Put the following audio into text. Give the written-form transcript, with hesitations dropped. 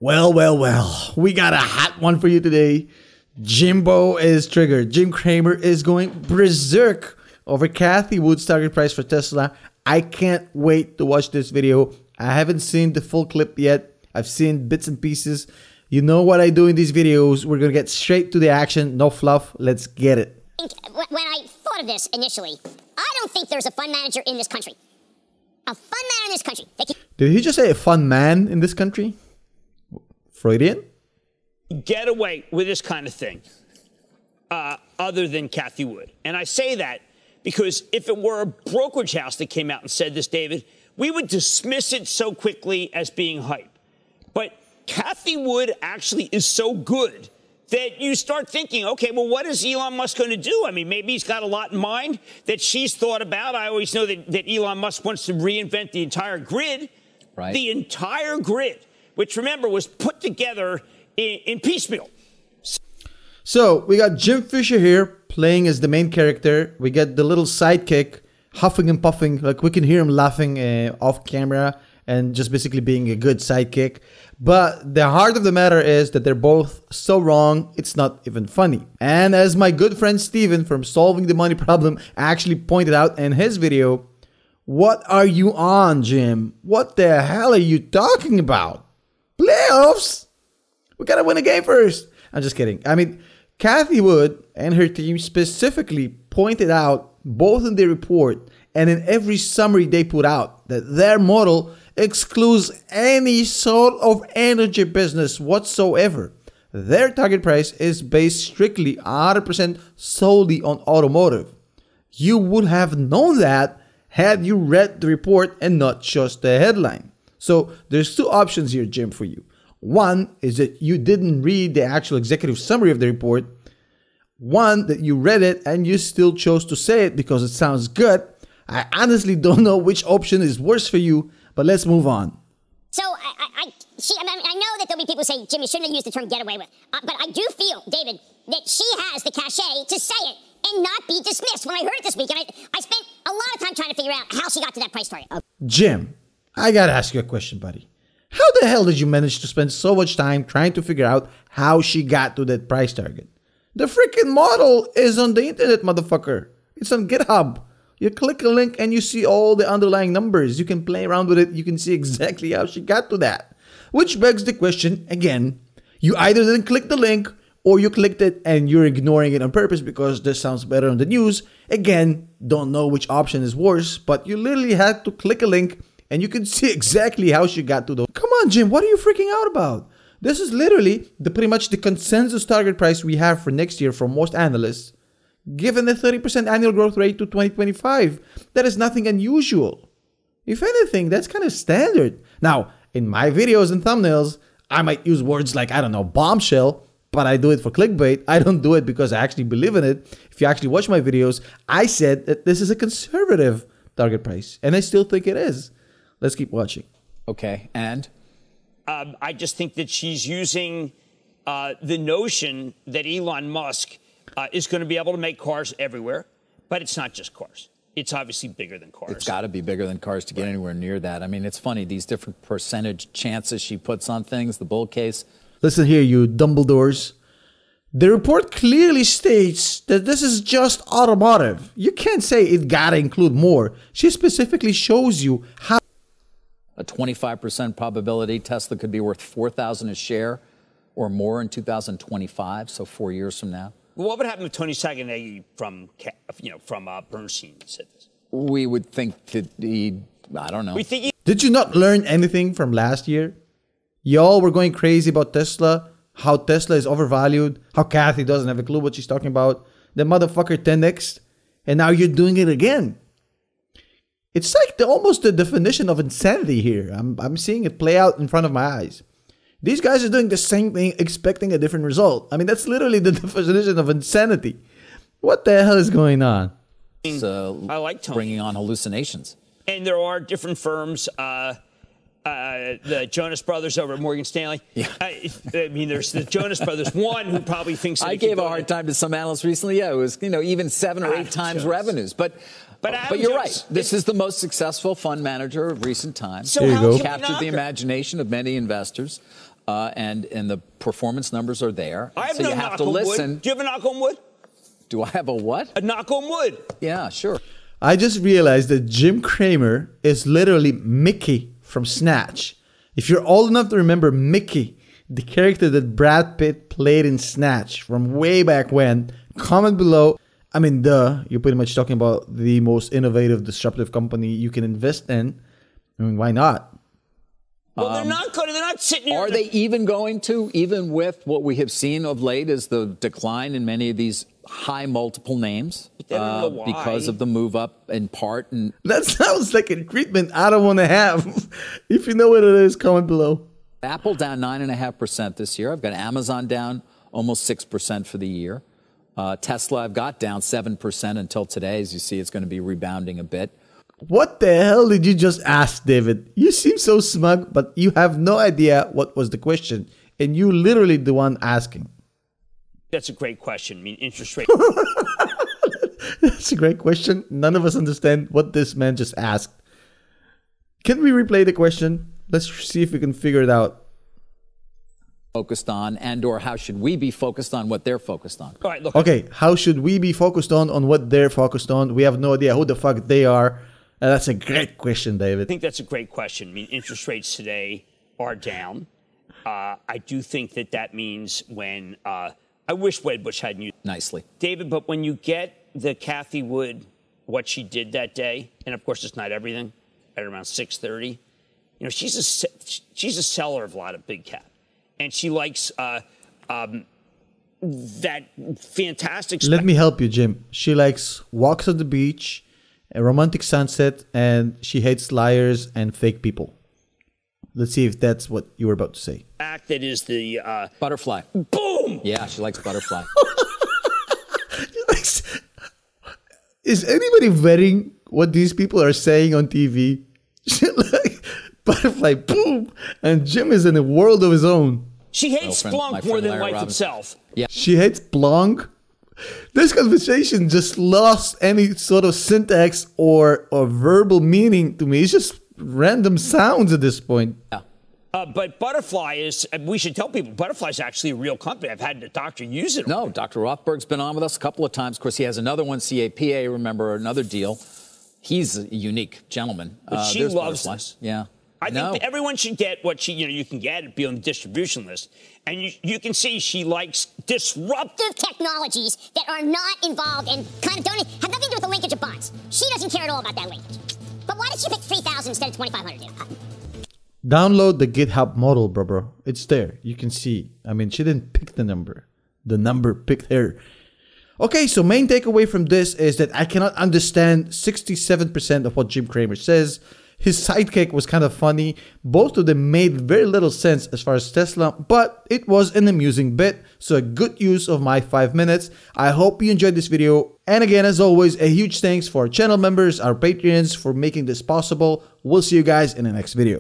Well, we got a hot one for you today. Jimbo is triggered. Jim Cramer is going berserk over Cathie Wood's target price for Tesla. I can't wait to watch this video. I haven't seen the full clip yet. I've seen bits and pieces. You know what I do in these videos. We're going to get straight to the action. No fluff. Let's get it. When I thought of this initially, I don't think there's a fund manager in this country. A fund manager in this country. Did he just say a fun man in this country? Freudian? Get away with this kind of thing other than Cathie Wood. And I say that because if it were a brokerage house that came out and said this, David, we would dismiss it so quickly as being hype. But Cathie Wood actually is so good that you start thinking, okay, well, what is Elon Musk going to do? I mean, maybe he's got a lot in mind that she's thought about. I always know that Elon Musk wants to reinvent the entire grid. Right. The entire grid, which, remember, was put together in piecemeal. So we got Jim Fisher here playing as the main character. We get the little sidekick huffing and puffing. Like, we can hear him laughing off camera and just basically being a good sidekick. But the heart of the matter is that they're both so wrong, it's not even funny. And as my good friend Steven from Solving the Money Problem actually pointed out in his video, what are you on, Jim? What the hell are you talking about? Playoffs? We gotta win a game first. I'm just kidding. I mean, Cathie Wood and her team specifically pointed out, both in their report and in every summary they put out, that their model excludes any sort of energy business whatsoever. Their target price is based strictly 100% solely on automotive. You would have known that had you read the report and not just the headline. So there's two options here, Jim, for you. One is that you didn't read the actual executive summary of the report. One, that you read it and you still chose to say it because it sounds good. I honestly don't know which option is worse for you, but let's move on. So, I know that there'll be people who say, Jim, you shouldn't have used the term get away with. But I do feel, David, that she has the cachet to say it and not be dismissed. When I heard it this week, and I spent a lot of time trying to figure out how she got to that price target. Jim, I gotta ask you a question, buddy. How the hell did you manage to spend so much time trying to figure out how she got to that price target? The freaking model is on the internet, motherfucker. It's on GitHub. You click a link and you see all the underlying numbers. You can play around with it. You can see exactly how she got to that. Which begs the question, again, you either didn't click the link or you clicked it and you're ignoring it on purpose because this sounds better on the news. Again, don't know which option is worse, but you literally had to click a link and you can see exactly how she got to those. Come on, Jim, what are you freaking out about? This is literally pretty much the consensus target price we have for next year from most analysts. Given the 30% annual growth rate to 2025, that is nothing unusual. If anything, that's kind of standard. Now, in my videos and thumbnails, I might use words like, I don't know, bombshell, but I do it for clickbait. I don't do it because I actually believe in it. If you actually watch my videos, I said that this is a conservative target price, and I still think it is. Let's keep watching. Okay, and? I just think that she's using the notion that Elon Musk is going to be able to make cars everywhere, but it's not just cars. It's obviously bigger than cars. It's got to be bigger than cars to get anywhere near that. I mean, it's funny, these different percentage chances she puts on things, the bull case. Listen here, you Dumbledores. The report clearly states that this is just automotive. You can't say it gotta include more. She specifically shows you how. A 25% probability Tesla could be worth $4,000 a share or more in 2025, so 4 years from now. What would happen if Tony Sacconaghi from Bernstein said this? We would think that I don't know. Did you not learn anything from last year? Y'all were going crazy about Tesla, how Tesla is overvalued, how Cathie doesn't have a clue what she's talking about, the motherfucker 10x, and now you're doing it again. It's like almost the definition of insanity here. I'm seeing it play out in front of my eyes. These guys are doing the same thing, expecting a different result. I mean, that's literally the definition of insanity. What the hell is going on? I like Tony. Bringing on hallucinations. And there are different firms, the Jonas Brothers over at Morgan Stanley. Yeah. I mean, there's the Jonas Brothers. One who probably thinks that I gave a hard time to some analysts recently. Yeah, it was even 7 or 8 times revenues. But you're right. This is the most successful fund manager of recent times. So how captured the imagination of many investors. and the performance numbers are there. I have so no you have knock to on listen. wood. Do you have a knock on wood? Do I have a what? A knock on wood. Yeah, sure. I just realized that Jim Cramer is literally Mickey from Snatch. If you're old enough to remember Mickey, the character that Brad Pitt played in Snatch from way back when, comment below. I mean, you're pretty much talking about the most innovative, disruptive company you can invest in. I mean, why not? Well, they're not going to. They're not sitting here. Are they even going to, even with what we have seen of late, is the decline in many of these high multiple names They don't know why. because of the move up in part? And That sounds like a treatment I don't want to have. If you know what it is, comment below. Apple down 9.5% this year. I've got Amazon down almost 6% for the year. Tesla I've got down 7% until today. As you see, it's going to be rebounding a bit. What the hell did you just ask, David? You seem so smug, but you have no idea what was the question. And you literally the one asking. That's a great question. I mean, interest rate. That's a great question. None of us understand what this man just asked. Can we replay the question? Let's see if we can figure it out. Focused on, and or how should we be focused on what they're focused on? All right, look. Okay, how should we be focused on what they're focused on? We have no idea who the fuck they are. That's a great question, I David. think that's a great question. I mean, interest rates today are down. I do think that means when I wish Wedbush had you Nicely. David, but when you get the Cathie Wood, what she did that day, and of course it's not everything, at around 6:30. You know, she's a seller of a lot of big cap, and she likes that fantastic. Let me help you, Jim. She likes walks on the beach, a romantic sunset, and she hates liars and fake people. Let's see if that's what you were about to say. Act that is the Butterfly. boom. Yeah, she likes butterfly. Is anybody vetting what these people are saying on TV? Like, butterfly, boom, and Jim is in a world of his own. She hates my Splunk more friend than Larry life Robinson. itself. She hates Blanc. This conversation just lost any sort of syntax or verbal meaning to me. It's just random sounds at this point. Yeah. But Butterfly is, we should tell people, Butterfly is actually a real company. I've had the doctor use it. No, Dr. Rothberg's been on with us a couple of times. Of course, he has another one, CAPA, remember, another deal. He's a unique gentleman. But she there's loves Butterfly. this. Yeah. I think that everyone should get what you can get it, be on the distribution list. And you can see she likes disruptive Technologies that are not involved and kind of don't have nothing to do with the linkage of bonds. She doesn't care at all about that linkage. But why did she pick 3,000 instead of 2,500? Download the GitHub model, bro. It's there. You can see. I mean, she didn't pick the number. The number picked her. Okay, so main takeaway from this is that I cannot understand 67% of what Jim Cramer says. His sidekick was kind of funny. Both of them made very little sense as far as Tesla, but it was an amusing bit, so a good use of my 5 minutes. I hope you enjoyed this video. And again, as always, a huge thanks for our channel members, our Patreons for making this possible. We'll see you guys in the next video.